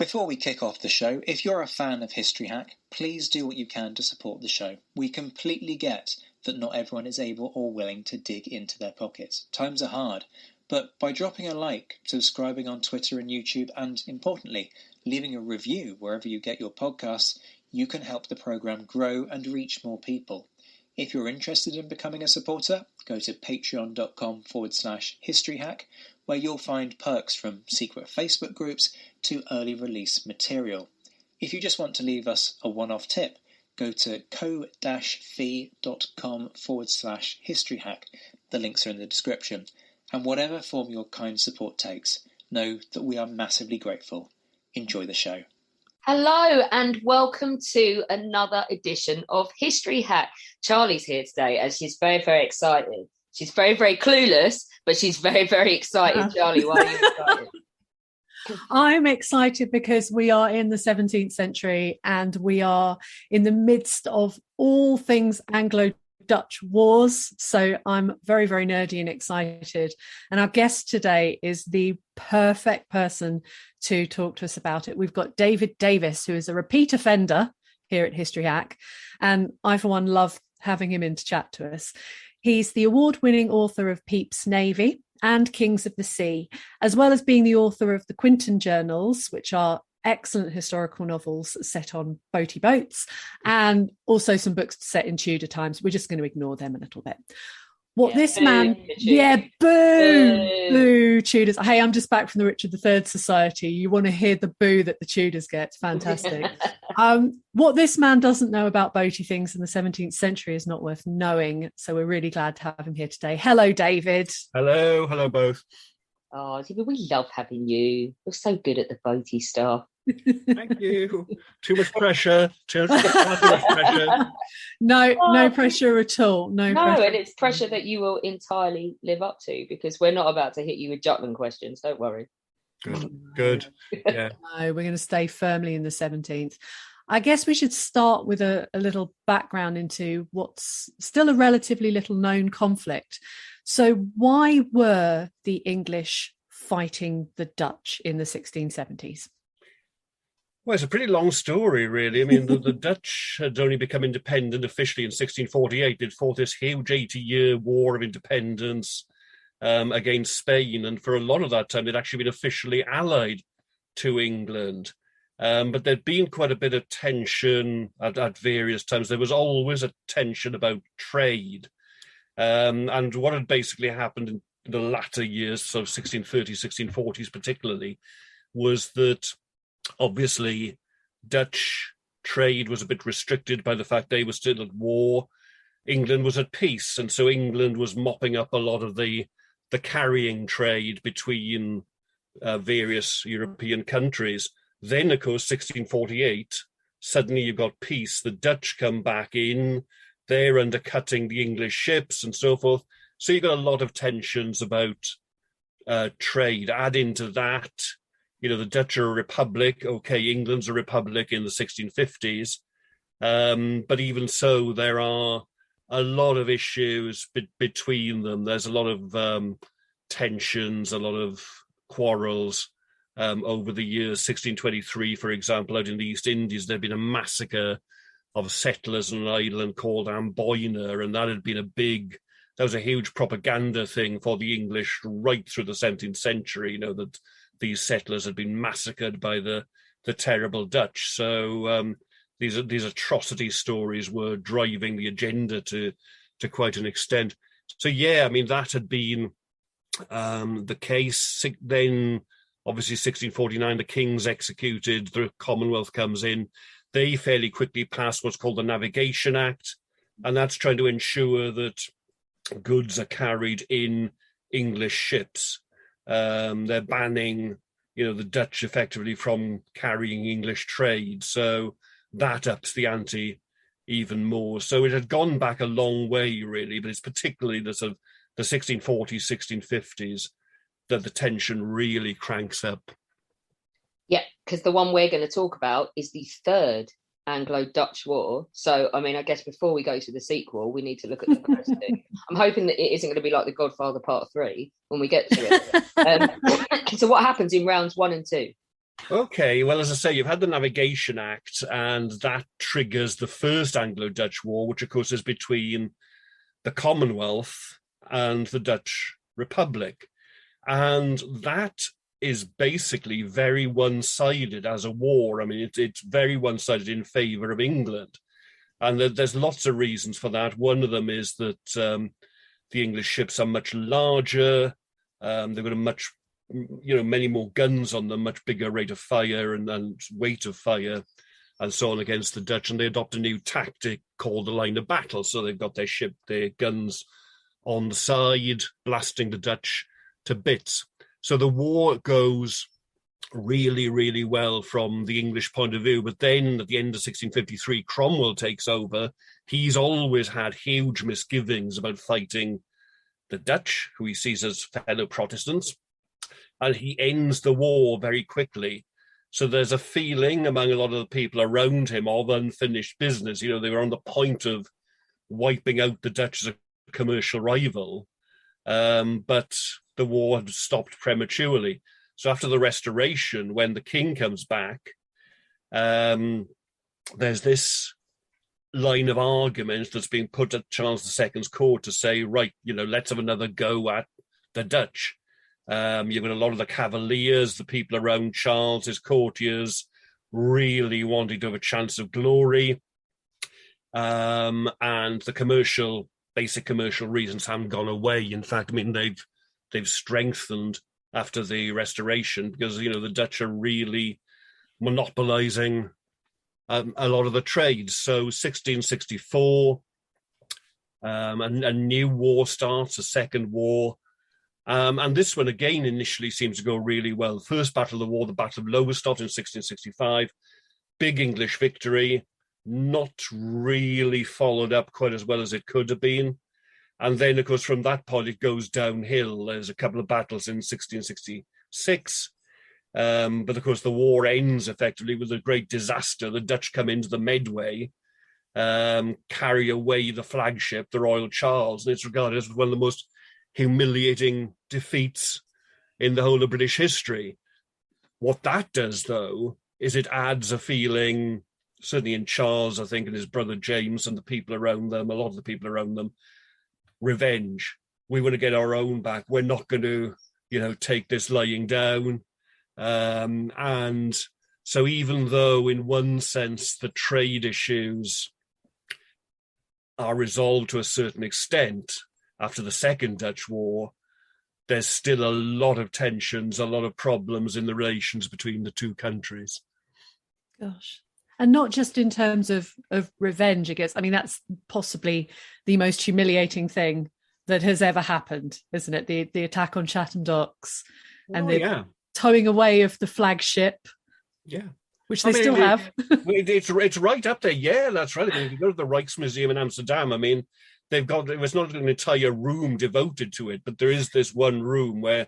Before we kick off the show, if you're a fan of History Hack, please do what you can to support the show. We completely get that not everyone is able or willing to dig into their pockets. Times are hard, but by dropping a like, subscribing on Twitter and YouTube, and importantly, leaving a review wherever you get your podcasts, you can help the programme grow and reach more people. If you're interested in becoming a supporter, go to patreon.com/historyhack, where you'll find perks from secret Facebook groups to early release material. If you just want to leave us a one-off tip, go to ko-fi.com/historyhack. The links are in the description. And whatever form your kind support takes, know that we are massively grateful. Enjoy the show. Hello and welcome to another edition of History Hack. Charlie's here today and she's very, very excited. She's very, very clueless, but she's very, very excited. Charlie, why are you excited? I'm excited because we are in the 17th century and we are in the midst of all things Anglo-Dutch wars. So I'm very, very nerdy and excited. And our guest today is the perfect person to talk to us about it. We've got Davies, who is a repeat offender here at History Hack. And I, for one, love having him in to chat to us. He's the award-winning author of Pepys Navy and Kings of the Sea, as well as being the author of the Quinton Journals, which are excellent historical novels set on boaty boats, and also some books set in Tudor times. We're just going to ignore them a little bit. Boo Tudors. Hey, I'm just back from the Richard III Society. You want to hear the boo that the Tudors get. It's fantastic. What this man doesn't know about boaty things in the 17th century is not worth knowing. So we're really glad to have him here today. Hello, David. Hello both. Oh, David, we love having you. You're so good at the boaty stuff. Thank you. Too much pressure. Too much pressure. No pressure at all. No pressure. And it's pressure that you will entirely live up to, because we're not about to hit you with Jutland questions. Don't worry. Good. Yeah. No, we're going to stay firmly in the 17th. I guess we should start with a little background into what's still a relatively little known conflict. So why were the English fighting the Dutch in the 1670s? Well, it's a pretty long story, really. I mean, the Dutch had only become independent officially in 1648. They'd fought this huge 80-year war of independence against Spain. And for a lot of that time, they'd actually been officially allied to England. But there'd been quite a bit of tension at various times. There was always a tension about trade. And what had basically happened in the latter years, so 1630s, 1640s particularly, was that obviously Dutch trade was a bit restricted by the fact they were still at war. England was at peace, and so England was mopping up a lot of the carrying trade between various European countries. Then, of course, 1648, suddenly you've got peace. The Dutch come back in, they're undercutting the English ships and so forth. So you've got a lot of tensions about trade. Add into that, the Dutch are a republic. Okay, England's a republic in the 1650s. But even so, there are a lot of issues between them. There's a lot of tensions, a lot of quarrels over the years. 1623, for example, out in the East Indies, there'd been a massacre of settlers on an island called Amboyna, and that was a huge propaganda thing for the English right through the 17th century, that these settlers had been massacred by the terrible Dutch. So these atrocity stories were driving the agenda to quite an extent. So, yeah, I mean, that had been the case. Then, obviously, 1649, the king's executed, the Commonwealth comes in. They fairly quickly passed what's called the Navigation Act, and that's trying to ensure that goods are carried in English ships. They're banning, the Dutch effectively from carrying English trade. So that ups the ante even more. So it had gone back a long way, really, but it's particularly the sort of the 1640s, 1650s that the tension really cranks up. Yeah, because the one we're going to talk about is the Third Anglo-Dutch War. So, I mean, I guess before we go to the sequel, we need to look at the first thing. I'm hoping that it isn't going to be like The Godfather Part 3 when we get to it. So what happens in rounds 1 and 2? Okay, well, as I say, you've had the Navigation Act, and that triggers the First Anglo-Dutch War, which, of course, is between the Commonwealth and the Dutch Republic. And that is basically very one-sided as a war. I mean, it's very one-sided in favour of England. And there's lots of reasons for that. One of them is that the English ships are much larger. They've got a much, many more guns on them, much bigger rate of fire and weight of fire, and so on against the Dutch. And they adopt a new tactic called the line of battle. So they've got their guns on the side, blasting the Dutch to bits. So the war goes really, really well from the English point of view. But then at the end of 1653, Cromwell takes over. He's always had huge misgivings about fighting the Dutch, who he sees as fellow Protestants, and he ends the war very quickly. So there's a feeling among a lot of the people around him of unfinished business. They were on the point of wiping out the Dutch as a commercial rival, but the war had stopped prematurely. So after the Restoration, when the king comes back, there's this line of argument that's being put at Charles II's court to say, right, let's have another go at the Dutch. You've got a lot of the Cavaliers, the people around Charles, his courtiers, really wanting to have a chance of glory. And the basic commercial reasons haven't gone away. In fact, I mean, they've strengthened after the Restoration, because, the Dutch are really monopolizing a lot of the trades. So 1664, a new war starts, a second war. And this one, again, initially seems to go really well. First battle of the war, the Battle of Lowestoft in 1665, big English victory, not really followed up quite as well as it could have been. And then, of course, from that point, it goes downhill. There's a couple of battles in 1666. But, of course, the war ends effectively with a great disaster. The Dutch come into the Medway, carry away the flagship, the Royal Charles, and it's regarded as one of the most humiliating defeats in the whole of British history. What that does, though, is it adds a feeling, certainly in Charles, I think, and his brother James and the people around them, a lot of the people around them, revenge. We want to get our own back. We're not going to, take this lying down. And so even though in one sense the trade issues are resolved to a certain extent after the Second Dutch War, there's still a lot of tensions, a lot of problems in the relations between the two countries. Gosh. And not just in terms of revenge, I guess. I mean, that's possibly the most humiliating thing that has ever happened, isn't it? The attack on Chatham Docks and towing away of the flagship. Yeah. Which they still have. It's right up there. Yeah, that's right. I mean, if you go to the Rijksmuseum in Amsterdam, I mean, it's not an entire room devoted to it, but there is this one room where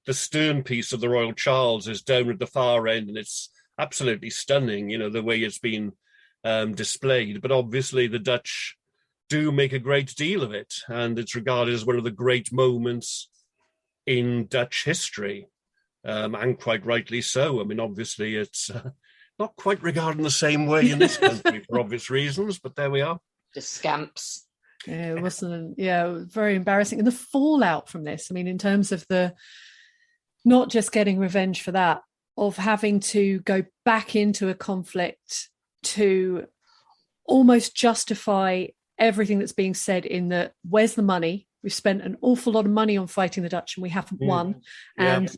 the stern piece of the Royal Charles is down at the far end, and it's absolutely stunning, the way it's been displayed. But obviously the Dutch do make a great deal of it, and it's regarded as one of the great moments in Dutch history, and quite rightly so. I mean, obviously it's not quite regarded in the same way in this country for obvious reasons, but there we are. The scamps. Yeah, it wasn't. Yeah, it was very embarrassing. And the fallout from this, I mean, in terms of not just getting revenge for that, of having to go back into a conflict to almost justify everything that's being said in where's the money? We've spent an awful lot of money on fighting the Dutch and we haven't won. And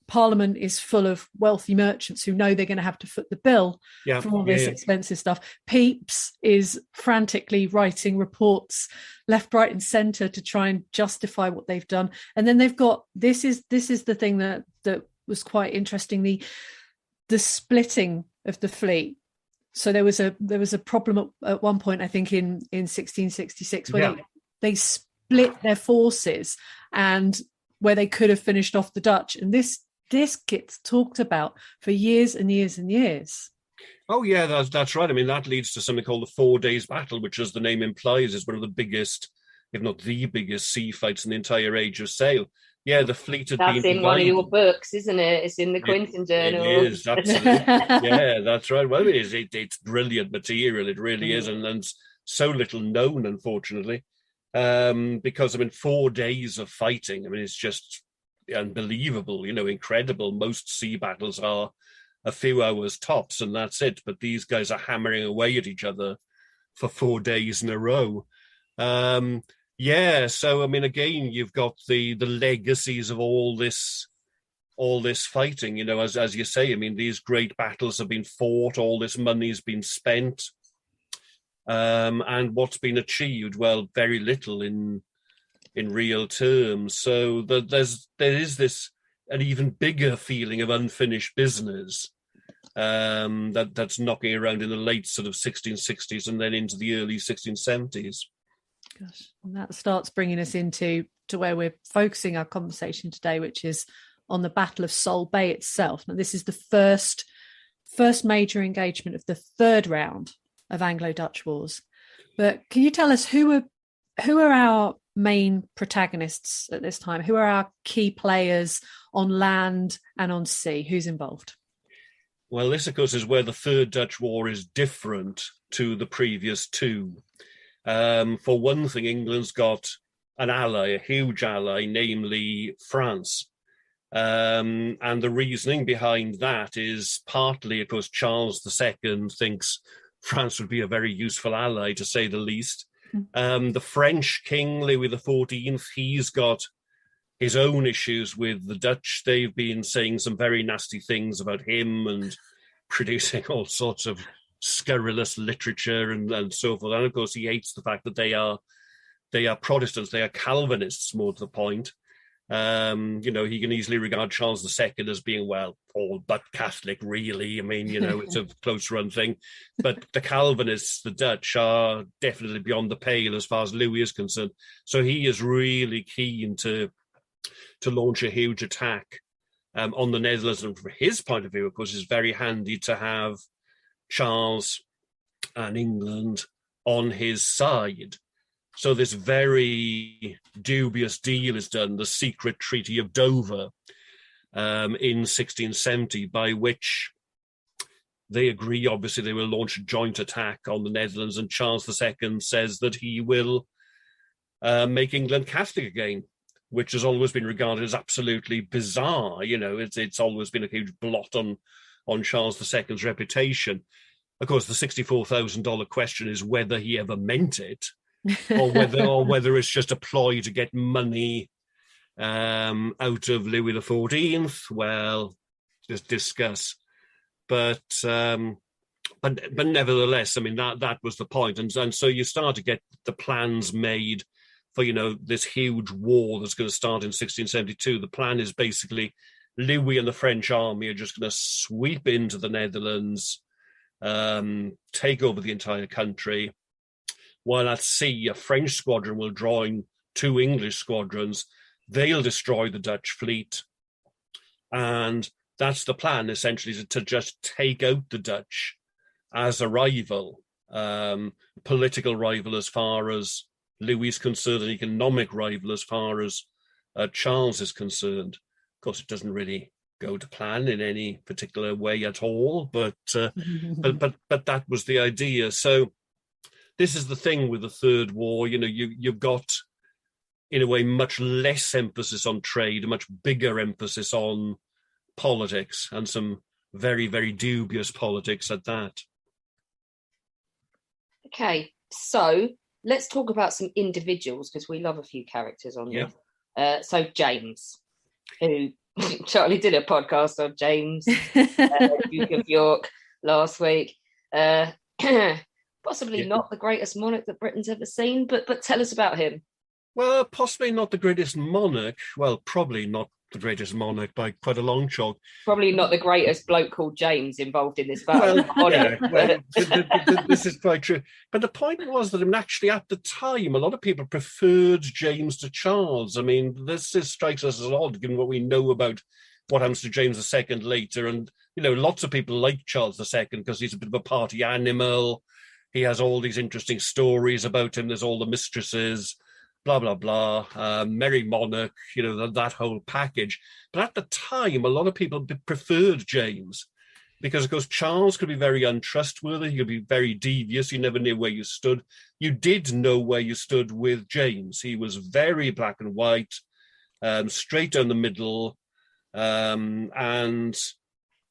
Parliament is full of wealthy merchants who know they're going to have to foot the bill for all this expensive stuff. Pepys is frantically writing reports left, right, and centre to try and justify what they've done. And then they've got this is the thing that was quite interesting, the splitting of the fleet. So there was a problem at one point, I think in 1666, where they split their forces and where they could have finished off the Dutch. And this gets talked about for years and years and years. Oh, yeah, that's right. I mean, that leads to something called the 4 Days Battle, which, as the name implies, is one of the biggest, if not the biggest, sea fights in the entire age of sail. Yeah, the fleet had That's been in one of your divided. books, isn't it? It's in the Quinton Journal. It is, absolutely. Yeah, that's right. Well, it is. It's brilliant material. It really is. And so little known, unfortunately. Because, I mean, 4 days of fighting, I mean, it's just unbelievable, incredible. Most sea battles are a few hours tops, and that's it. But these guys are hammering away at each other for 4 days in a row. Yeah, so I mean, again, you've got the legacies of all this fighting. As you say, I mean, these great battles have been fought, all this money's been spent, and what's been achieved? Well, very little in real terms. So there is this an even bigger feeling of unfinished business that's knocking around in the late sort of 1660s and then into the early 1670s. Gosh, and that starts bringing us into where we're focusing our conversation today, which is on the Battle of Solebay itself. Now, this is the first major engagement of the third round of Anglo-Dutch wars. But can you tell us who are our main protagonists at this time? Who are our key players on land and on sea? Who's involved? Well, this, of course, is where the Third Dutch War is different to the previous two. For one thing, England's got an ally, a huge ally, namely France. And the reasoning behind that is partly, of course, Charles II thinks France would be a very useful ally, to say the least. The French king, Louis XIV, he's got his own issues with the Dutch. They've been saying some very nasty things about him and producing all sorts of scurrilous literature and so forth. And of course, he hates the fact that they are Protestants, they are Calvinists, more to the point. He can easily regard Charles II as being, well, all but Catholic, really. I mean, it's a close run thing. But the Calvinists, the Dutch, are definitely beyond the pale as far as Louis is concerned. So he is really keen to launch a huge attack on the Netherlands. And from his point of view, of course, it's very handy to have Charles and England on his side. So this very dubious deal is done, the secret Treaty of Dover in 1670, by which they agree, obviously, they will launch a joint attack on the Netherlands, and Charles II says that he will make England Catholic again, which has always been regarded as absolutely bizarre. It's always been a huge blot on Charles II's reputation. Of course, the $64,000 question is whether he ever meant it, or whether it's just a ploy to get money out of Louis XIV. Well, just discuss. But nevertheless, I mean, that was the point. And so you start to get the plans made for, this huge war that's going to start in 1672. The plan is basically Louis and the French army are just going to sweep into the Netherlands, take over the entire country, while at sea a French squadron will join 2 English squadrons. They'll destroy the Dutch fleet, and that's the plan, essentially, to just take out the Dutch as a rival, political rival as far as Louis is concerned, an economic rival as far as Charles is concerned. Of course, it doesn't really go to plan in any particular way at all, but that was the idea. So this is the thing with the Third War. You've got, in a way, much less emphasis on trade, a much bigger emphasis on politics, and some very, very dubious politics at that. Okay, so let's talk about some individuals, because we love a few characters on this. So James, who Charlie did a podcast on James, Duke of York, last week. Possibly not the greatest monarch that Britain's ever seen, but tell us about him. Well, possibly not the greatest monarch. Well, probably not the greatest monarch by quite a long chalk. Probably not the greatest bloke called James involved in this battle. This is quite true. But the point was that, actually, at the time, a lot of people preferred James to Charles. I mean, this strikes us as odd, given what we know about what happens to James II later. And, lots of people like Charles II because he's a bit of a party animal. He has all these interesting stories about him. There's all the mistresses. blah, blah, blah, Merry Monarch, that whole package. But at the time, a lot of people preferred James because, of course, Charles could be very untrustworthy. He could be very devious. You never knew where you stood. You did know where you stood with James. He was very black and white, straight down the middle. And,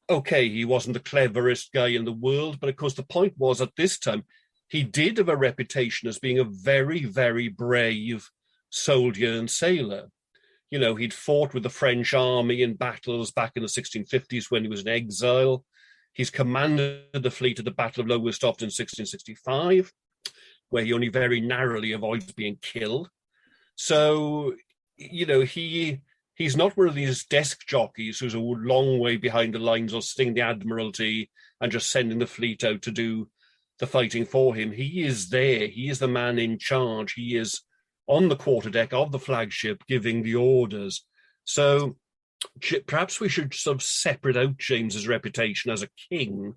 okay, he wasn't the cleverest guy in the world. But, of course, the point was at this time, he did have a reputation as being a very, very brave soldier and sailor. He'd fought with the French army in battles back in the 1650s when he was in exile. He's commanded the fleet at the Battle of Lowestoft in 1665, where he only very narrowly avoids being killed. So, he's not one of these desk jockeys who's a long way behind the lines or sitting the Admiralty and just sending the fleet out to do the fighting for him. He is there. He is the man in charge. He is on the quarterdeck of the flagship giving the orders. So perhaps we should sort of separate out James's reputation as a king,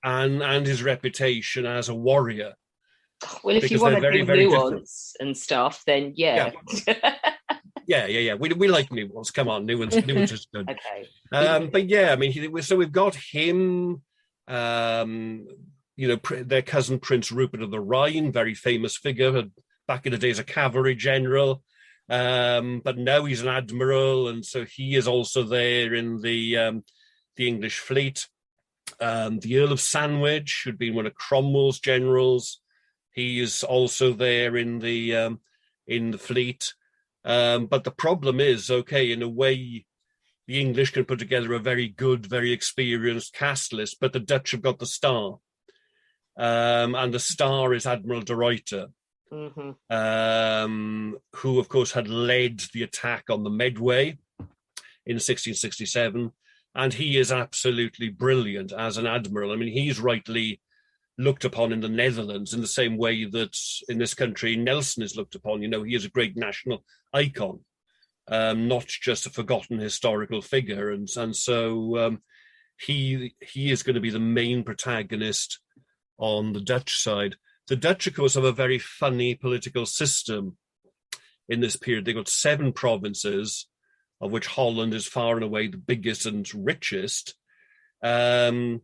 and his reputation as a warrior. Well, if you want to do nuance and stuff, then yeah. Yeah. We like nuance. Come on, nuance is good. Okay. But yeah, I mean, so we've got him. Their cousin Prince Rupert of the Rhine, very famous figure, back in the days a cavalry general, but now he's an admiral, and so he is also there in the English fleet. The Earl of Sandwich, who'd been one of Cromwell's generals, he is also there in the fleet. But the problem is, okay, in a way, the English can put together a very good, very experienced cast list, but the Dutch have got the star. And the star is Admiral de Ruyter, who, of course, had led the attack on the Medway in 1667. And he is absolutely brilliant as an admiral. I mean, he's rightly looked upon in the Netherlands in the same way that in this country Nelson is looked upon. He is a great national icon, not just a forgotten historical figure. And so he is going to be the main protagonist on the Dutch side. The Dutch, of course, have a very funny political system in this period. They've got 7 provinces, of which Holland is far and away the biggest and richest. And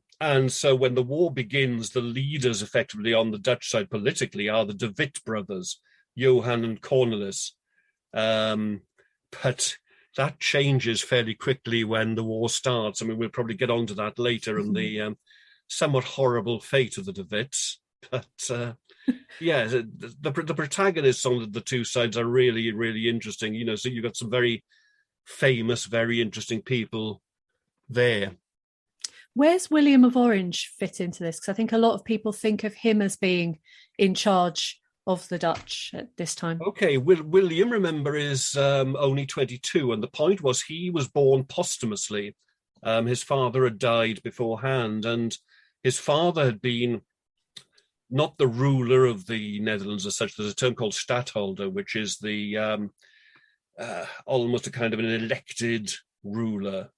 so when the war begins, the leaders effectively on the Dutch side politically are the De Witt brothers, Johan and Cornelis. But that changes fairly quickly when the war starts. I mean, we'll probably get onto that later in the somewhat horrible fate of the De Witts. But the protagonists on the two sides are really, really interesting. So you've got some very famous, very interesting people there. Where's William of Orange fit into this? Because I think a lot of people think of him as being in charge of the Dutch at this time. Okay, William, remember, is only 22, and the point was he was born posthumously. His father had died beforehand, and his father had been not the ruler of the Netherlands as such. There's a term called stadtholder, which is the almost a kind of an elected ruler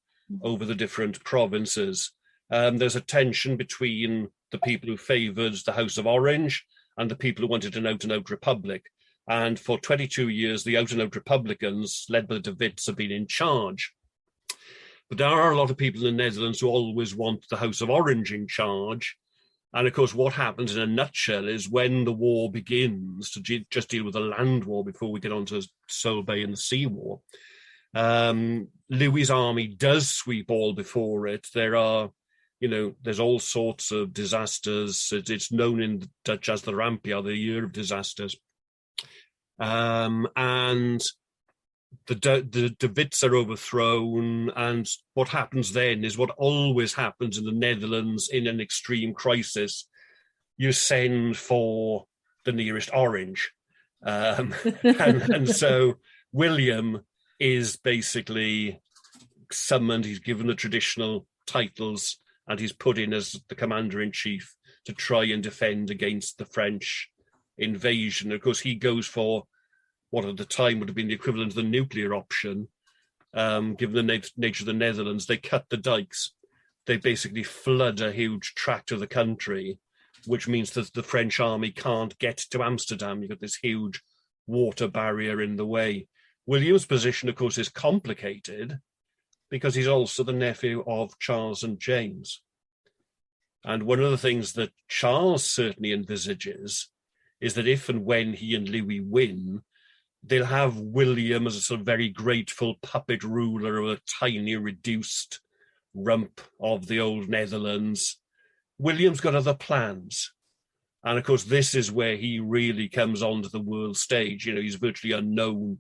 over the different provinces. There's a tension between the people who favoured the House of Orange and the people who wanted an out-and-out republic. And for 22 years, the out-and-out Republicans, led by the De Witts, have been in charge. But there are a lot of people in the Netherlands who always want the House of Orange in charge. And of course, what happens in a nutshell is when the war begins, to just deal with the land war before we get on to Solebay and the sea war, Louis's army does sweep all before it. There are, there's all sorts of disasters. It's known in Dutch as the Rampjaar, the year of disasters. And the De Witts are overthrown, and what happens then is what always happens in the Netherlands in an extreme crisis. You send for the nearest orange. And so William is basically summoned. He's given the traditional titles, and he's put in as the commander-in-chief to try and defend against the French invasion. Of course, he goes for what at the time would have been the equivalent of the nuclear option. Given the nature of the Netherlands, they cut the dikes. They basically flood a huge tract of the country, which means that the French army can't get to Amsterdam. You've got this huge water barrier in the way. William's position, of course, is complicated because he's also the nephew of Charles and James. And one of the things that Charles certainly envisages is that if and when he and Louis win, they'll have William as a sort of very grateful puppet ruler of a tiny, reduced rump of the old Netherlands. William's got other plans. And of course, this is where he really comes onto the world stage. You know, he's virtually unknown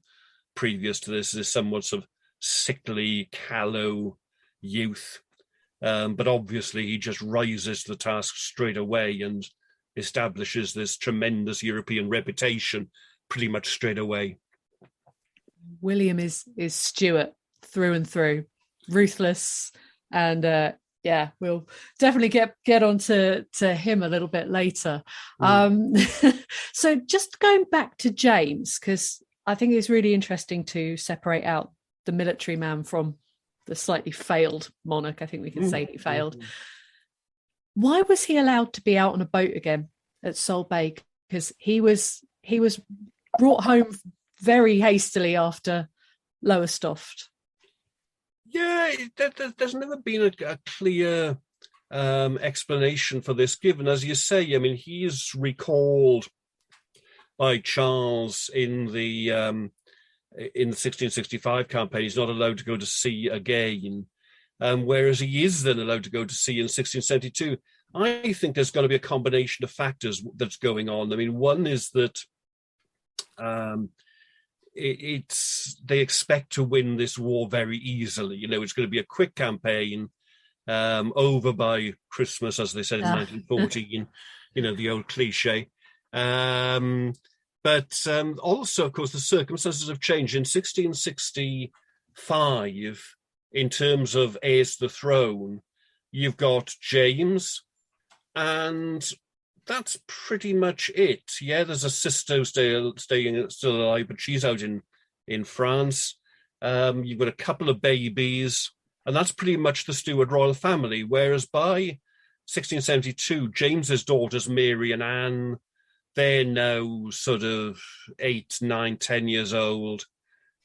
previous to this, as somewhat sort of sickly, callow youth. But obviously, he just rises to the task straight away and establishes this tremendous European reputation pretty much straight away. William is Stuart through and through, ruthless, and we'll definitely get on to him a little bit later. So just going back to James, because I think it's really interesting to separate out the military man from the slightly failed monarch. I think we can say he failed. Why was he allowed to be out on a boat again at Solebay? Because he was brought home very hastily after Lowestoft. Yeah, there's never been a clear explanation for this given. As you say, I mean, he is recalled by Charles in the 1665 campaign. He's not allowed to go to sea again, whereas he is then allowed to go to sea in 1672. I think there's going to be a combination of factors that's going on. I mean, one is that they expect to win this war very easily. You know, it's going to be a quick campaign, over by Christmas, as they said in 1914. You know, the old cliche. But also, of course, the circumstances have changed. In 1665, in terms of heirs to the throne, you've got James, and that's pretty much it. Yeah, there's a sister still alive, but she's out in France. You've got a couple of babies, and that's pretty much the Stuart royal family. Whereas by 1672, James's daughters, Mary and Anne, they're now sort of 8, 9, 10 years old.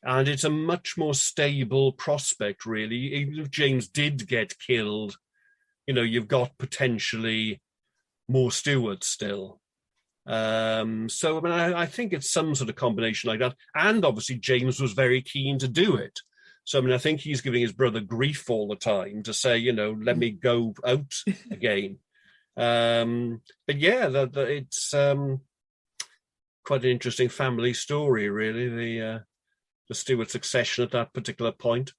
And it's a much more stable prospect, really. Even if James did get killed, you know, you've got potentially more Stuarts still. So, I mean, I think it's some sort of combination like that. And obviously, James was very keen to do it. So, I mean, I think he's giving his brother grief all the time to say, you know, let me go out again. But yeah, it's quite an interesting family story, really, the Stuart succession at that particular point.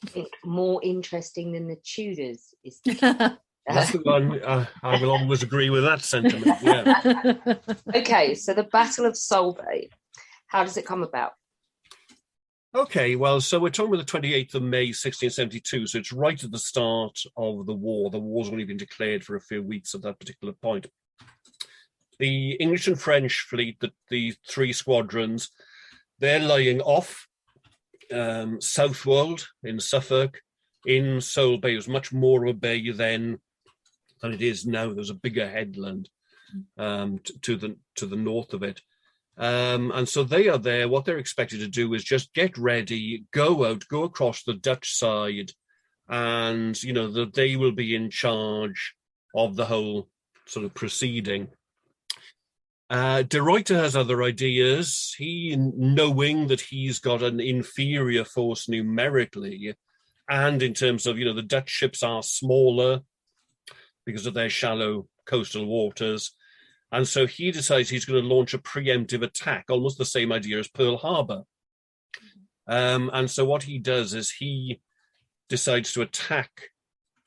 I think more interesting than the Tudors is. That's the one. I will always agree with that sentiment. Yeah. Okay, so the Battle of Solebay, how does it come about? Okay, well, so we're talking about the 28th of May, 1672, so it's right at the start of the war. The war's only been declared for a few weeks at that particular point. The English and French fleet, the three squadrons, they're lying off Southwold in Suffolk. In Solebay, it was much more of a bay then than it is now. There's a bigger headland to the north of it. And so they are there. What they're expected to do is just get ready, go out, go across the Dutch side, and, you know, that they will be in charge of the whole sort of proceeding. De Ruyter has other ideas. He, knowing that he's got an inferior force numerically, and in terms of, you know, the Dutch ships are smaller because of their shallow coastal waters. And so he decides he's going to launch a preemptive attack, almost the same idea as Pearl Harbor. And so what he does is he decides to attack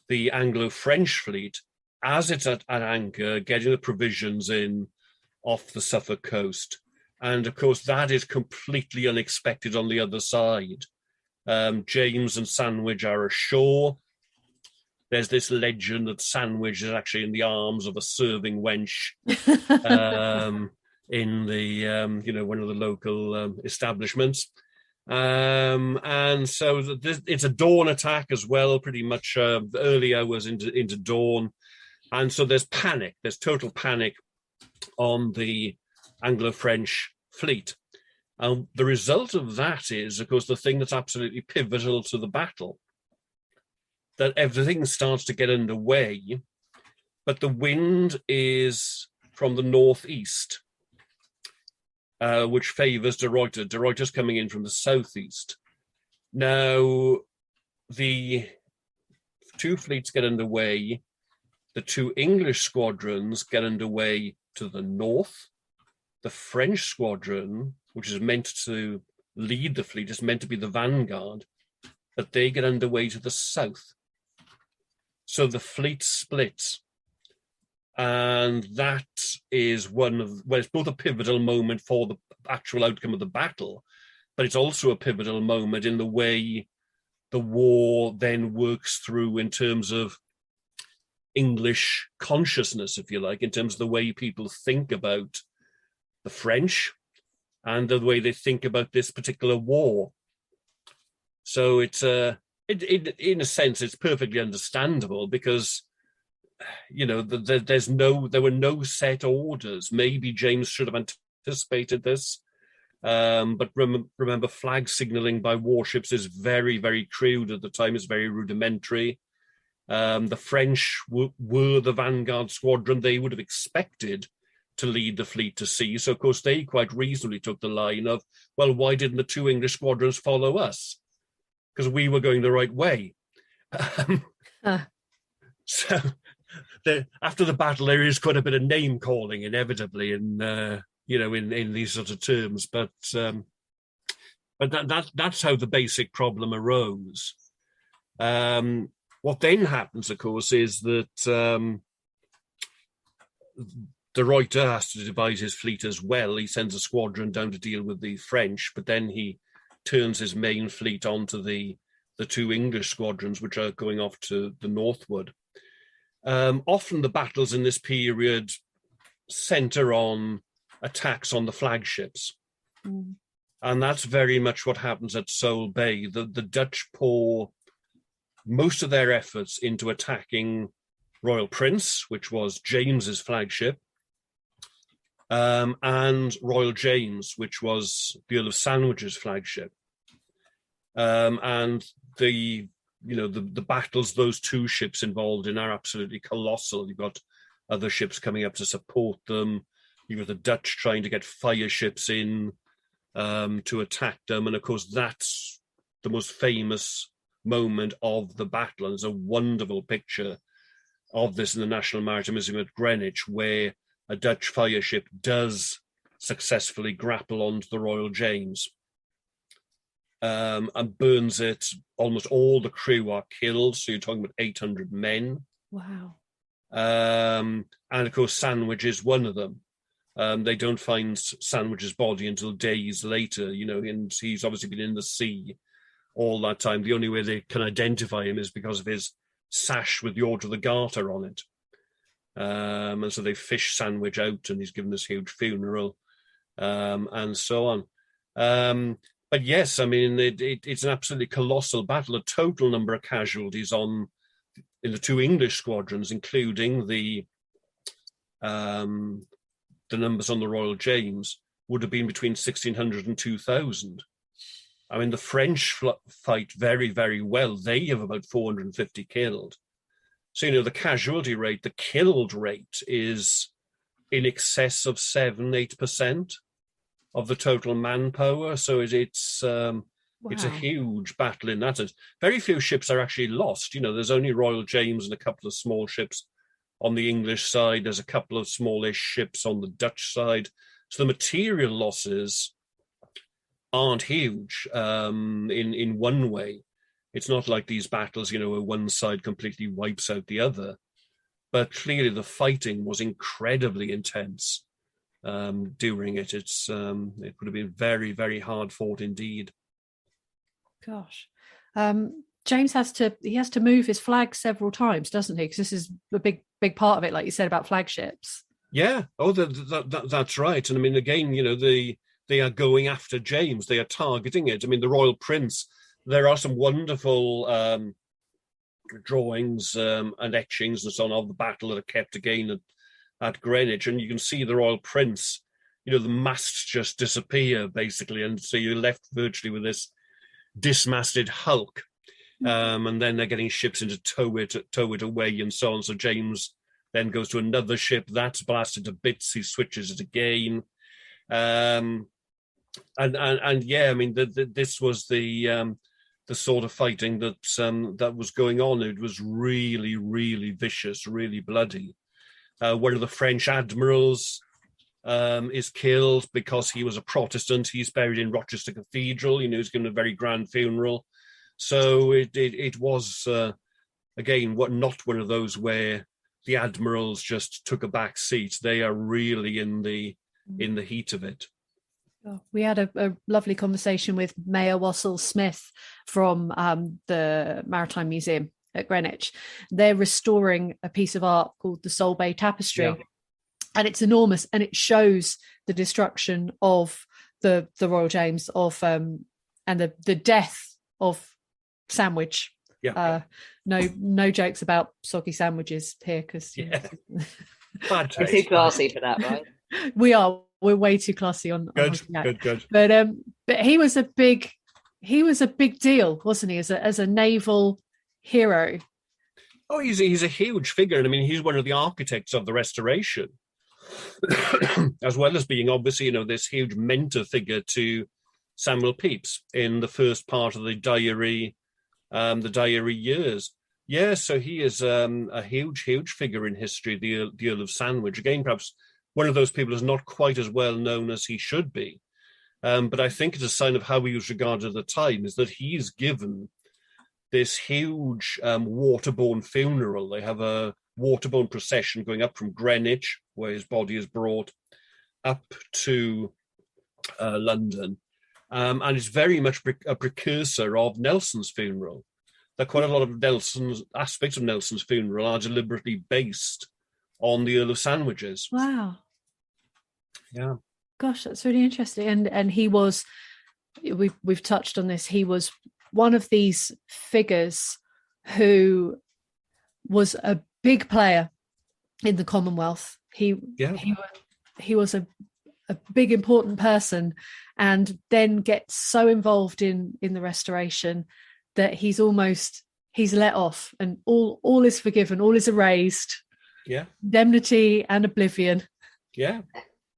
the Anglo-French fleet as it's at anchor, getting the provisions in off the Suffolk coast. And of course, that is completely unexpected on the other side. James and Sandwich are ashore. There's this legend that Sandwich is actually in the arms of a serving wench in the, you know, one of the local establishments. And so it's a dawn attack as well, pretty much the early hours into dawn. And so there's panic, there's total panic on the Anglo-French fleet. And the result of that is, of course, the thing that's absolutely pivotal to the battle, that everything starts to get underway, but the wind is from the northeast, which favours De Ruyter. De Ruyter's coming in from the southeast. Now, the two fleets get underway. The two English squadrons get underway to the north. The French squadron, which is meant to lead the fleet, is meant to be the vanguard, but they get underway to the south. So the fleet splits. And that is it's both a pivotal moment for the actual outcome of the battle, but it's also a pivotal moment in the way the war then works through in terms of English consciousness, if you like, in terms of the way people think about the French and the way they think about this particular war. So it's in a sense, it's perfectly understandable because, you know, there were no set orders. Maybe James should have anticipated this. But remember, flag signaling by warships is very, very crude at the time. It's very rudimentary. The French were the vanguard squadron. They would have expected to lead the fleet to sea. So, of course, they quite reasonably took the line of, well, why didn't the two English squadrons follow us? Because we were going the right way. So after the battle, there is quite a bit of name calling, inevitably, in these sort of terms. But that's how the basic problem arose. What then happens, of course, is that De Ruyter has to devise his fleet as well. He sends a squadron down to deal with the French, but then he turns his main fleet onto the two English squadrons, which are going off to the northward. Often the battles in this period centre on attacks on the flagships. Mm. And that's very much what happens at Solebay. The Dutch pour most of their efforts into attacking Royal Prince, which was James's flagship, and Royal James, which was the Earl of Sandwich's flagship. And the battles those two ships involved in are absolutely colossal. You've got other ships coming up to support them. You've got the Dutch trying to get fire ships in to attack them. And of course, that's the most famous moment of the battle. And there's a wonderful picture of this in the National Maritime Museum at Greenwich, where a Dutch fire ship does successfully grapple onto the Royal James and burns it. Almost all the crew are killed. So you're talking about 800 men. Wow. And of course, Sandwich is one of them. They don't find Sandwich's body until days later, and he's obviously been in the sea all that time. The only way they can identify him is because of his sash with the Order of the Garter on it. And so they fish Sandwich out, and he's given this huge funeral, and so on. But yes, I mean, it's an absolutely colossal battle. The total number of casualties in the two English squadrons, including the numbers on the Royal James, would have been between 1,600 and 2,000. I mean, the French fight very, very well. They have about 450 killed. So, the casualty rate, the killed rate is in excess of 7-8% of the total manpower. So it's a huge battle in that sense. Very few ships are actually lost. There's only Royal James and a couple of small ships on the English side. There's a couple of smallish ships on the Dutch side. So the material losses aren't huge in one way. It's not like these battles, where one side completely wipes out the other. But clearly the fighting was incredibly intense during it. It would have been very, very hard fought indeed. Gosh. James has to move his flag several times, doesn't he? Because this is a big part of it, like you said, about flagships. Yeah. Oh, that's right. And I mean, again, they are going after James. They are targeting it. I mean, the Royal Prince, there are some wonderful drawings and etchings and so on of the battle that are kept again at Greenwich. And you can see the Royal Prince, the masts just disappear, basically. And so you're left virtually with this dismasted hulk. And then they're getting ships in to tow it away and so on. So James then goes to another ship. That's blasted to bits. He switches it again. And yeah, I mean, this was the sort of fighting that was going on. It was really, really vicious, really bloody. One of the French admirals is killed because he was a Protestant. He's buried in Rochester Cathedral. He's given a very grand funeral. So it was again not one of those where the admirals just took a back seat. They are really in the heat of it. We had a lovely conversation with Mayor Wassell Smith from the Maritime Museum at Greenwich. They're restoring a piece of art called the Solebay Tapestry. Yeah. And it's enormous, and it shows the destruction of the Royal James and the death of Sandwich. Yeah. No jokes about soggy sandwiches here, because we're too classy for that, right? We're way too classy on good. But he was a big deal, wasn't he, as a naval hero? Oh, he's a huge figure. And I mean, he's one of the architects of the Restoration, as well as being obviously, this huge mentor figure to Samuel Pepys in the first part of the diary years. Yeah, so he is a huge figure in history, the Earl of Sandwich. Again, perhaps one of those people is not quite as well known as he should be. But I think it's a sign of how he was regarded at the time, is that he's given this huge waterborne funeral. They have a waterborne procession going up from Greenwich, where his body is brought, up to London. And it's very much a precursor of Nelson's funeral. That quite a lot of aspects of Nelson's funeral are deliberately based on the Earl of Sandwich's. Wow. Yeah. Gosh, that's really interesting. And he was, we've touched on this, he was one of these figures who was a big player in the Commonwealth. He was a big important person, and then gets so involved in the Restoration that he's let off, and all is forgiven, all is erased. Yeah. Indemnity and oblivion. Yeah.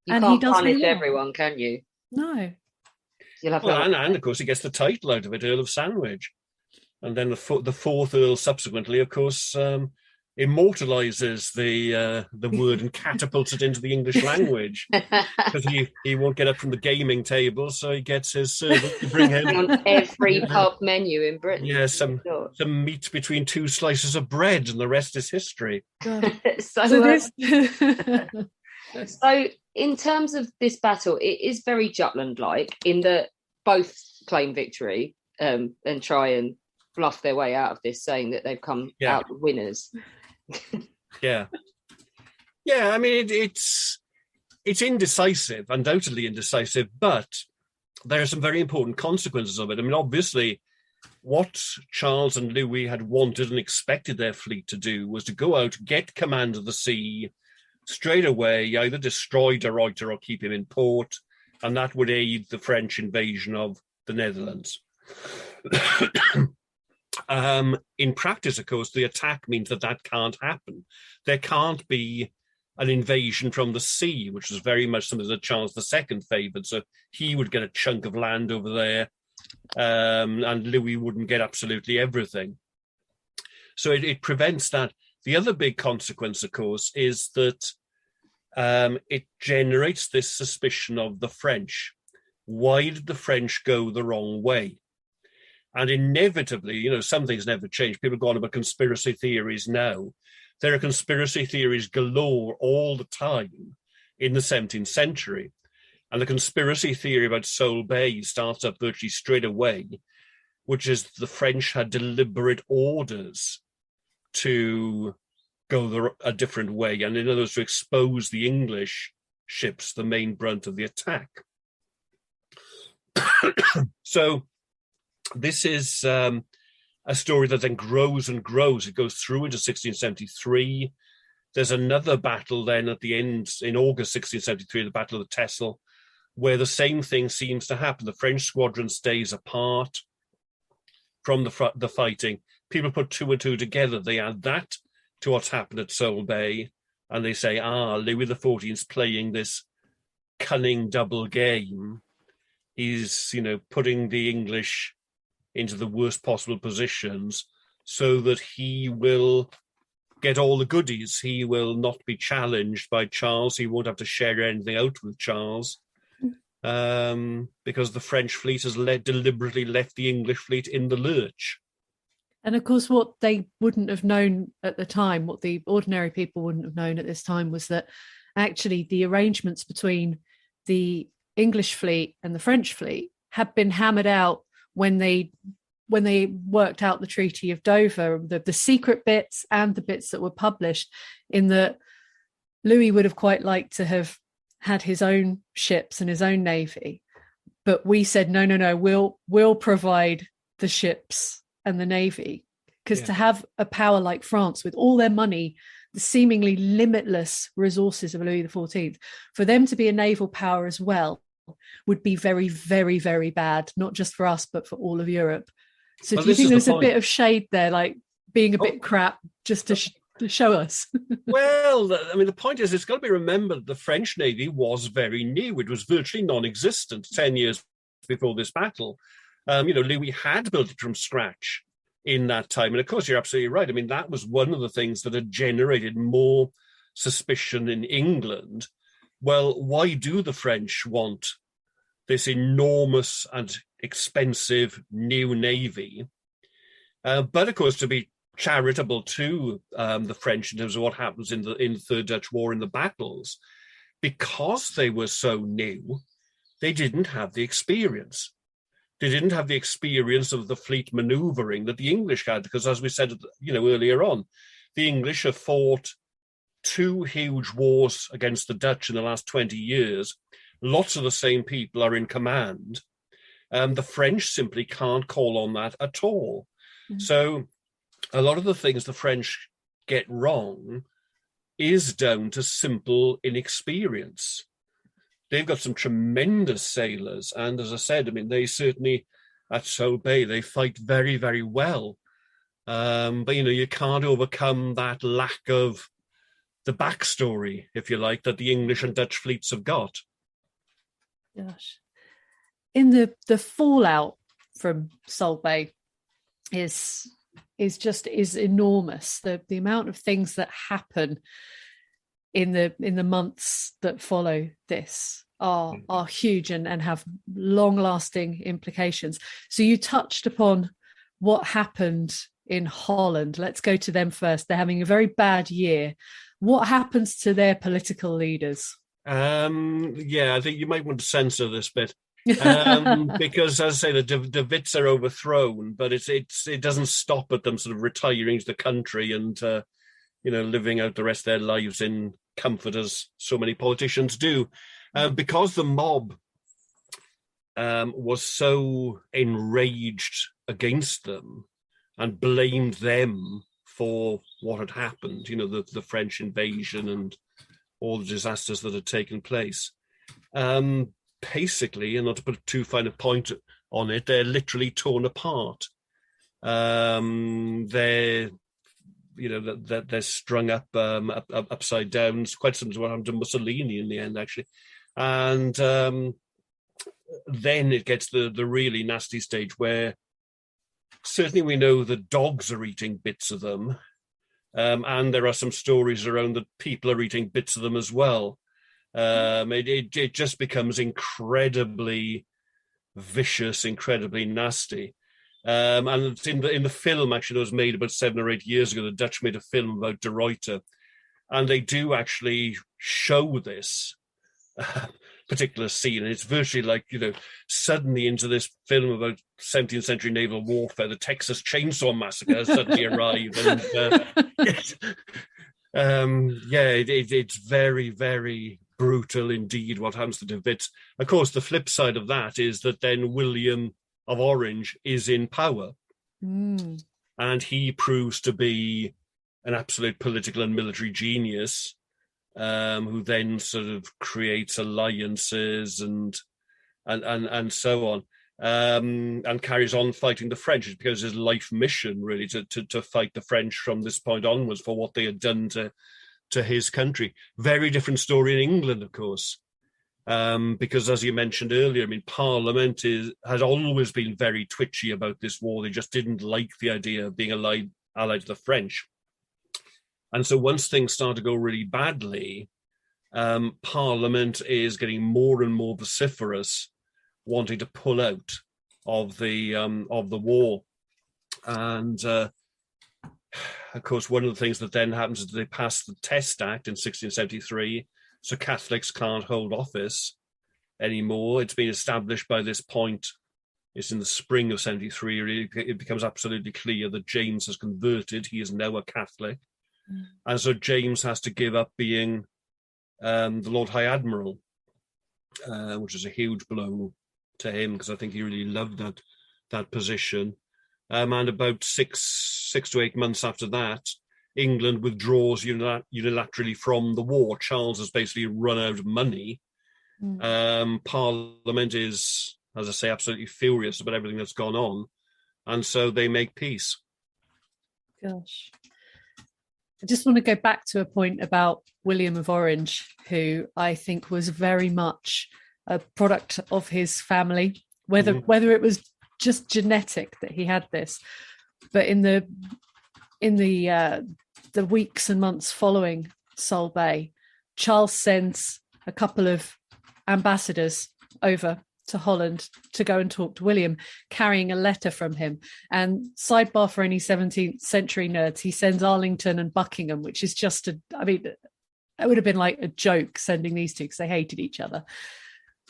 You can't punish everyone, can you? No. You'll have and of course he gets the title out of it, Earl of Sandwich. And then the fourth Earl subsequently, of course, immortalizes the word and catapults it into the English language, because he won't get up from the gaming table, so he gets his servant to bring him on every pub menu in Britain. Yeah, some meat between two slices of bread, and the rest is history. So in terms of this battle, it is very Jutland-like in that both claim victory and try and bluff their way out of this, saying that they've come out winners. Yeah. I mean, it's indecisive, undoubtedly indecisive, but there are some very important consequences of it. I mean, obviously, what Charles and Louis had wanted and expected their fleet to do was to go out, get command of the sea straight away, either destroy De Ruyter or keep him in port, and that would aid the French invasion of the Netherlands. In practice, of course, the attack means that can't happen. There can't be an invasion from the sea, which was very much something that Charles II favoured. So he would get a chunk of land over there, and Louis wouldn't get absolutely everything. So it prevents that. The other big consequence, of course, is that it generates this suspicion of the French. Why did the French go the wrong way? And inevitably, some things never change. People go on about conspiracy theories now. There are conspiracy theories galore all the time in the 17th century. And the conspiracy theory about Solebay starts up virtually straight away, which is the French had deliberate orders to go a different way, and in other words, to expose the English ships, the main brunt of the attack. So this is a story that then grows and grows. It goes through into 1673. There's another battle then at the end in August 1673, the Battle of the Texel, where the same thing seems to happen. The French squadron stays apart from the fighting. People put two and two together. They add that to what's happened at Solebay, and they say, Louis XIV's playing this cunning double game. He's, putting the English into the worst possible positions so that he will get all the goodies. He will not be challenged by Charles. He won't have to share anything out with Charles, because the French fleet has deliberately left the English fleet in the lurch. And of course, what they wouldn't have known at the time, what the ordinary people wouldn't have known at this time, was that actually the arrangements between the English fleet and the French fleet had been hammered out when they worked out the Treaty of Dover, the secret bits and the bits that were published, in that Louis would have quite liked to have had his own ships and his own navy, but we said no, we'll provide the ships and the navy, because to have a power like France with all their money, the seemingly limitless resources of Louis XIV, for them to be a naval power as well would be very, very, very bad, not just for us but for all of Europe. So do you think there's a bit of shade there, like being a bit crap just to show us? Well, the point is, it's got to be remembered the French Navy was very new. It was virtually non-existent 10 years before this battle. Louis had built it from scratch in that time. And of course, you're absolutely right. That was one of the things that had generated more suspicion in England. Well, why do the French want this enormous and expensive new navy? But of course, to be charitable to the French in terms of what happens in the Third Dutch War, in the battles, because they were so new, they didn't have the experience. They didn't have the experience of the fleet manoeuvring that the English had, because, as we said, earlier on, the English have fought two huge wars against the Dutch in the last 20 years. Lots of the same people are in command. The French simply can't call on that at all. Mm-hmm. So a lot of the things the French get wrong is down to simple inexperience. They've got some tremendous sailors, and as I said, they certainly, at Solebay, they fight very, very well. But, you can't overcome that lack of the backstory, if you like, that the English and Dutch fleets have got. Gosh. In the fallout from Solebay is enormous. The amount of things that happen in the months that follow this are huge and have long-lasting implications. So you touched upon what happened in Holland. Let's go to them first. They're having a very bad year. What happens to their political leaders? I think you might want to censor this bit. Because, as I say, the Wits are overthrown, but it doesn't stop at them sort of retiring to the country and living out the rest of their lives in comfort, as so many politicians do, because the mob was so enraged against them and blamed them for what had happened, the French invasion and all the disasters that had taken place. Basically, and not to put too fine a point on it, they're literally torn apart. They're strung up upside down. It's quite similar to what happened to Mussolini in the end, actually. And then it gets the really nasty stage where certainly we know the dogs are eating bits of them, and there are some stories around that people are eating bits of them as well. It just becomes incredibly vicious, incredibly nasty. And it's in the film, actually, that was made about 7 or 8 years ago. The Dutch made a film about De Ruyter, and they do actually show this particular scene. And it's virtually like, suddenly into this film about 17th century naval warfare, the Texas Chainsaw Massacre has suddenly arrived. And it's very, very brutal indeed what happens to De Wit. Of course, the flip side of that is that then William of Orange is in power, and he proves to be an absolute political and military genius, who then sort of creates alliances and so on, and carries on fighting the French. It becomes his life mission, really, to fight the French from this point onwards for what they had done to his country. Very different story in England, of course. Because, as you mentioned earlier, I mean, Parliament has always been very twitchy about this war. They just didn't like the idea of being allied to the French. And so once things start to go really badly, Parliament is getting more and more vociferous, wanting to pull out of the war. And of course, one of the things that then happens is they pass the Test Act in 1673, so Catholics can't hold office anymore. It's been established by this point. It's in the spring of 73. It becomes absolutely clear that James has converted. He is now a Catholic. And so James has to give up being the Lord High Admiral, which is a huge blow to him, because I think he really loved that position. And about six to 8 months after that, England withdraws unilaterally from the war. Charles has basically run out of money. Parliament is, as I say, absolutely furious about everything that's gone on. And so they make peace. Gosh. I just want to go back to a point about William of Orange, who I think was very much a product of his family, whether it was just genetic that he had this, but in the weeks and months following Solebay, Charles sends a couple of ambassadors over to Holland to go and talk to William, carrying a letter from him. And sidebar for any 17th century nerds, he sends Arlington and Buckingham, which is just it would have been like a joke sending these two because they hated each other.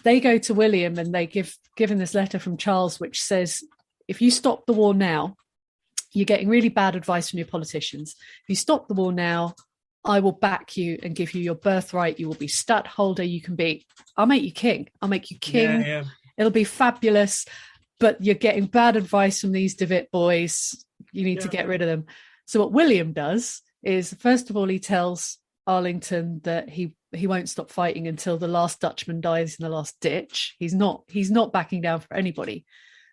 They go to William and they give him this letter from Charles, which says, if you stop the war now, you're getting really bad advice from your politicians. If you stop the war now, I will back you and give you your birthright. You will be stadtholder. I'll make you king. I'll make you king. Yeah. It'll be fabulous. But you're getting bad advice from these De Witt boys. You need to get rid of them. So what William does is, first of all, he tells Arlington that he won't stop fighting until the last Dutchman dies in the last ditch. He's not backing down for anybody.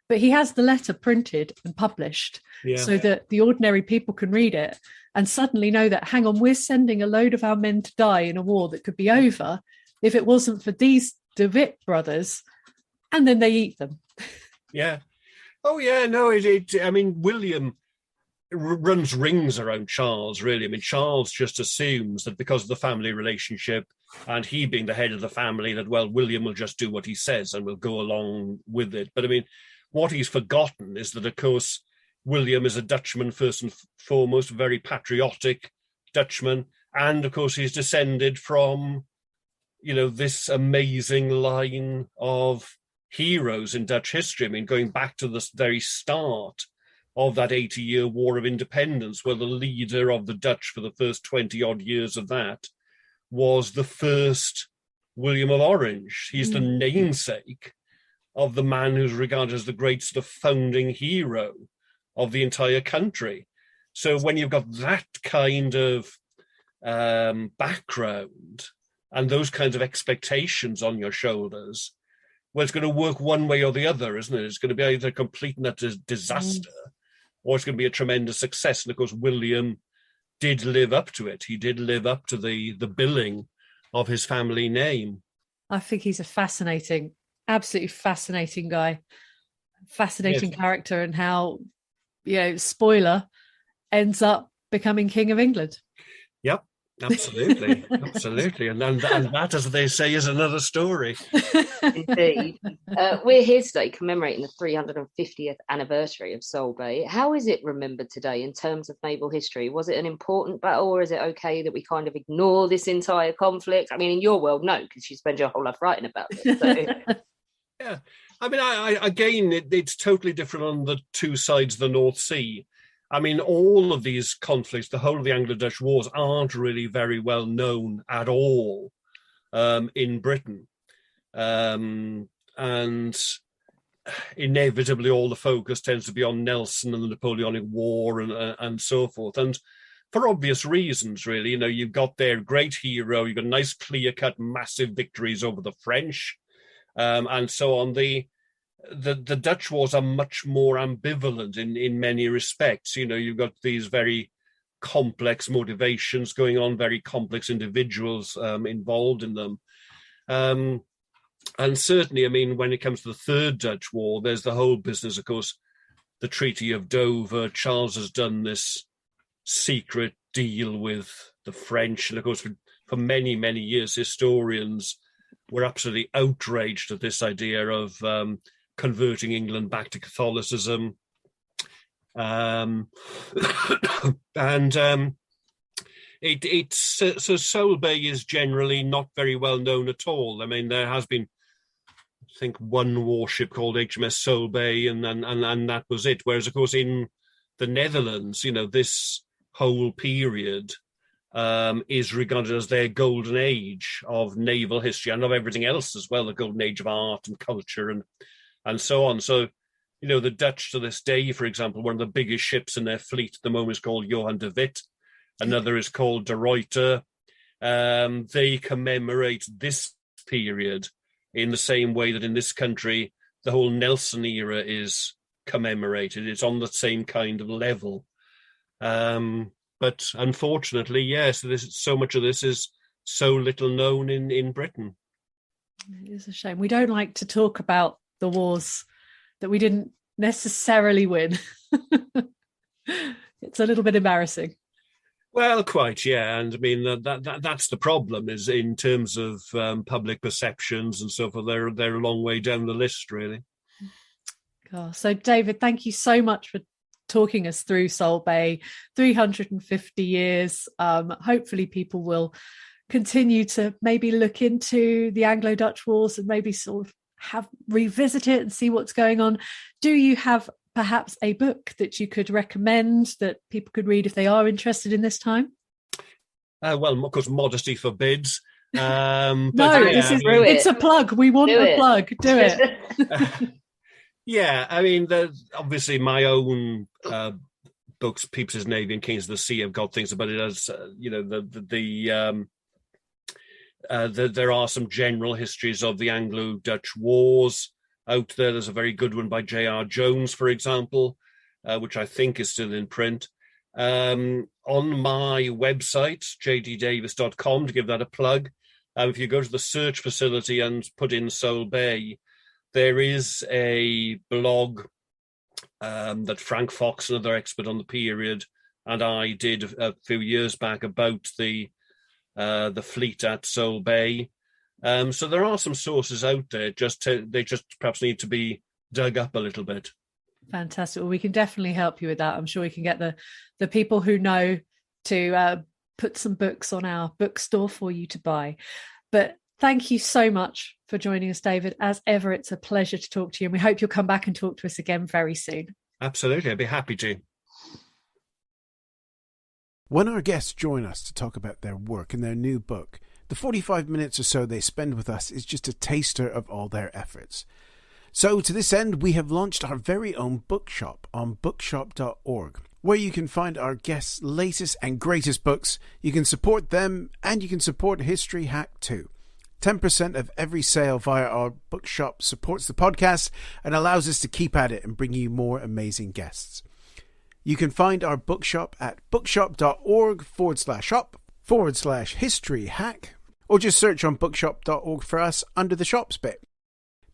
But he has the letter printed and published so that the ordinary people can read it and suddenly know that, hang on, we're sending a load of our men to die in a war that could be over if it wasn't for these De Witt brothers, and then they eat them. Yeah. Oh, yeah, no, I mean, William runs rings around Charles, really. I mean, Charles just assumes that because of the family relationship and he being the head of the family, that, well, William will just do what he says and will go along with it. But I mean, what he's forgotten is that, of course, William is a Dutchman first and foremost, a very patriotic Dutchman. And, of course, he's descended from, this amazing line of heroes in Dutch history. I mean, going back to the very start of that 80-year War of Independence, where the leader of the Dutch for the first 20-odd years of that was the first William of Orange. He's the namesake of the man who's regarded as the great sort of founding hero of the entire country. So when you've got that kind of background and those kinds of expectations on your shoulders, well, it's going to work one way or the other, isn't it? It's going to be either a complete and utter disaster or it's going to be a tremendous success. And of course, William did live up to it. He did live up to the billing of his family name. I think he's a absolutely fascinating guy, fascinating character, and how, spoiler, ends up becoming King of England. Yep, absolutely. Absolutely. And that, as they say, is another story. Indeed. We're here today commemorating the 350th anniversary of Solebay. How is it remembered today in terms of naval history? Was it an important battle, or is it okay that we kind of ignore this entire conflict? I mean, in your world, no, because you spend your whole life writing about it. So. Yeah. I mean, it's totally different on the two sides of the North Sea. I mean, all of these conflicts, the whole of the Anglo-Dutch wars, aren't really very well known at all in Britain. And inevitably, all the focus tends to be on Nelson and the Napoleonic War and so forth. And for obvious reasons, really. You've got their great hero, you've got nice, clear-cut, massive victories over the French, and so on. The Dutch wars are much more ambivalent in many respects. You've got these very complex motivations going on, very complex individuals involved in them. And certainly, when it comes to the Third Dutch War, there's the whole business, of course, the Treaty of Dover. Charles has done this secret deal with the French. And of course, for many, many years, historians were absolutely outraged at this idea of converting England back to Catholicism. So Solebay is generally not very well known at all. There has been, I think, one warship called HMS Solebay, and that was it. Whereas, of course, in the Netherlands, this whole period is regarded as their golden age of naval history and of everything else as well, the golden age of art and culture and so on. So, the Dutch to this day, for example, one of the biggest ships in their fleet at the moment is called Johan de Witt. Another is called De Ruyter. They commemorate this period in the same way that in this country, the whole Nelson era is commemorated. It's on the same kind of level. But unfortunately, yes, so much of this is so little known in Britain. It is a shame. We don't like to talk about the wars that we didn't necessarily win. It's a little bit embarrassing. Well, quite, yeah. And that's the problem, is in terms of public perceptions and so forth, they're a long way down the list, really. Oh, so, David, thank you so much for talking us through Solebay, 350 years. Hopefully people will continue to maybe look into the Anglo-Dutch Wars and maybe sort of revisit it and see what's going on. Do you have perhaps a book that you could recommend that people could read if they are interested in this time? Well, of course, modesty forbids. No, it's a plug. We want a plug. Do it. Yeah, obviously my own books, Pepys's Navy and Kings of the Sea, have got things about it as, there are some general histories of the Anglo-Dutch Wars out there. There's a very good one by J.R. Jones, for example, which I think is still in print. On my website, jddavis.com, to give that a plug, if you go to the search facility and put in Solebay, there is a blog that Frank Fox, another expert on the period, and I did a few years back about the fleet at Solebay. So there are some sources out there. They just perhaps need to be dug up a little bit. Fantastic. Well, we can definitely help you with that. I'm sure we can get the people who know to put some books on our bookstore for you to buy. But thank you so much for joining us, David. As ever, it's a pleasure to talk to you, and we hope you'll come back and talk to us again very soon. Absolutely. I'd be happy to. When our guests join us to talk about their work and their new book, the 45 minutes or so they spend with us is just a taster of all their efforts. So to this end, we have launched our very own bookshop on bookshop.org, where you can find our guests' latest and greatest books. You can support them, and you can support History Hack too. 10% of every sale via our bookshop supports the podcast and allows us to keep at it and bring you more amazing guests. You can find our bookshop at bookshop.org/shop/history hack, or just search on bookshop.org for us under the shops bit.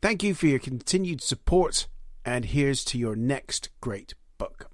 Thank you for your continued support, and here's to your next great book.